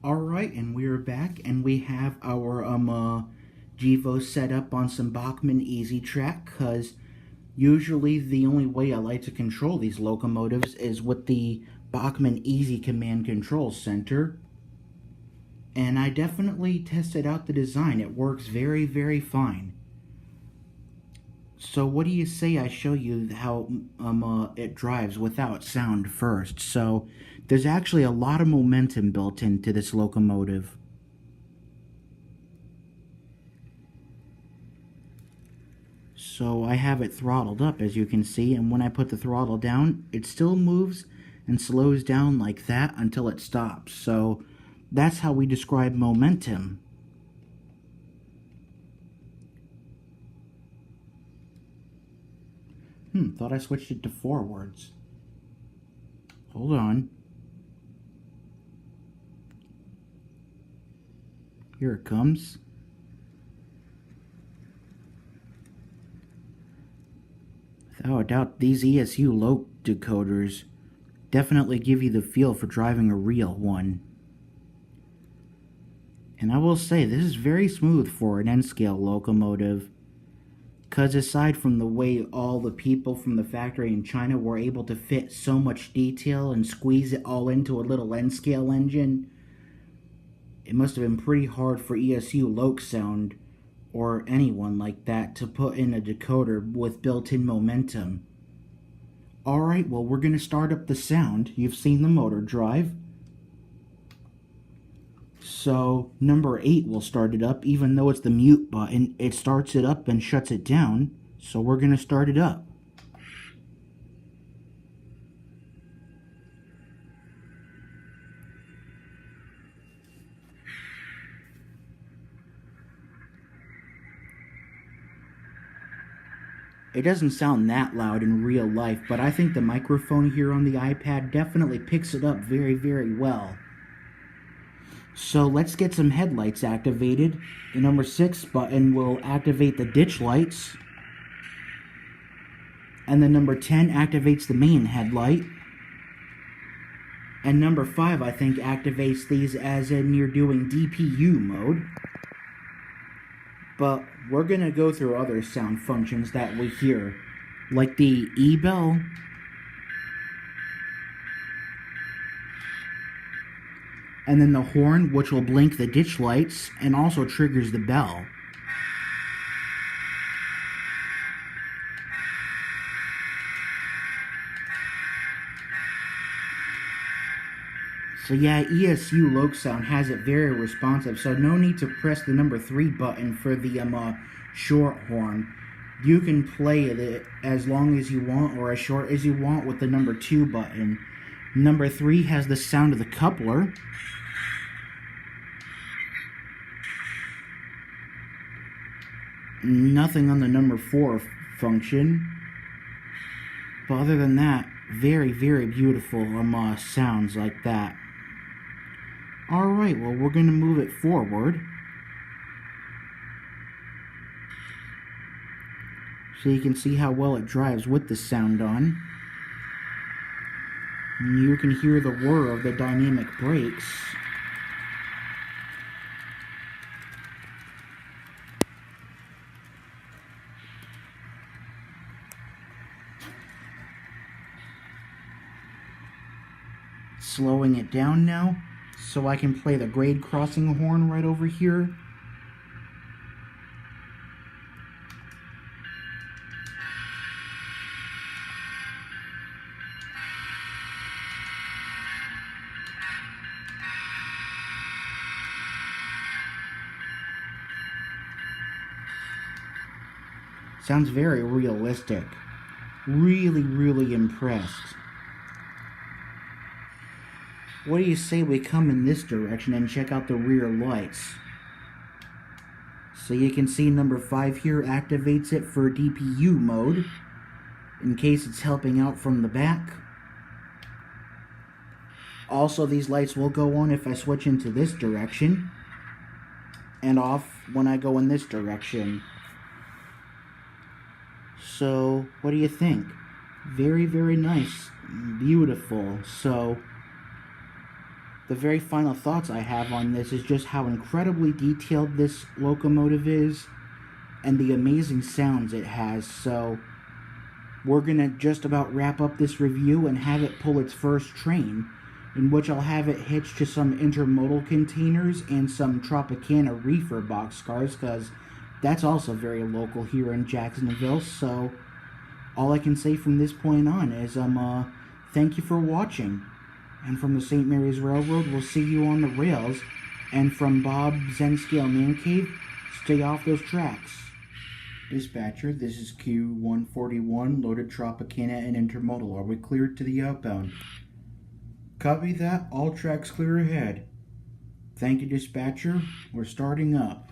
Alright, and we're back, and we have our GEVO set up on some Bachmann Easy Track, because usually the only way I like to control these locomotives is with the Bachmann Easy Command Control Center. And I definitely tested out the design. It works very, very fine. So what do you say I show you how it drives without sound first? So there's actually a lot of momentum built into this locomotive. So I have it throttled up, as you can see, and when I put the throttle down, it still moves and slows down like that until it stops. So that's how we describe momentum. Thought I switched it to forwards. Hold on. Here it comes. Without a doubt, these ESU loc decoders definitely give you the feel for driving a real one. And I will say, this is very smooth for an N-scale locomotive, because aside from the way all the people from the factory in China were able to fit so much detail and squeeze it all into a little N-scale engine, it must have been pretty hard for ESU loc sound or anyone like that to put in a decoder with built-in momentum. Alright, well, we're going to start up the sound. You've seen the motor drive. So number 8 will start it up. Even though it's the mute button, it starts it up and shuts it down. So we're going to start it up. It doesn't sound that loud in real life, but I think the microphone here on the iPad definitely picks it up very, very well. So let's get some headlights activated. The number 6 button will activate the ditch lights. And the number 10 activates the main headlight. And number 5, I think, activates these as in you're doing DPU mode. But we're going to go through other sound functions that we hear, like the E-bell. And then the horn, which will blink the ditch lights and also triggers the bell. So yeah, ESU loc sound has it very responsive, so no need to press the number 3 button for the short horn. You can play it as long as you want or as short as you want with the number 2 button. Number 3 has the sound of the coupler. Nothing on the number 4 function. But other than that, very, very beautiful sounds like that. Alright, well, we're going to move it forward. So you can see how well it drives with the sound on. And you can hear the whir of the dynamic brakes. Slowing it down now, so I can play the grade crossing horn right over here. Sounds very realistic. Really, really impressed. What do you say we come in this direction and check out the rear lights? So you can see number 5 here activates it for DPU mode, in case it's helping out from the back. Also, these lights will go on if I switch into this direction, and off when I go in this direction. So, what do you think? Very, very nice. Beautiful. So, The very final thoughts I have on this is just how incredibly detailed this locomotive is and the amazing sounds it has. So we're going to just about wrap up this review and have it pull its first train, in which I'll have it hitched to some intermodal containers and some Tropicana reefer boxcars, because that's also very local here in Jacksonville. So all I can say from this point on is thank you for watching. And from the St. Mary's Railroad, we'll see you on the rails. And from Bob Zenscale Man Cave, stay off those tracks. Dispatcher, this is Q141, loaded Tropicana and intermodal. Are we cleared to the outbound? Copy that. All tracks clear ahead. Thank you, dispatcher. We're starting up.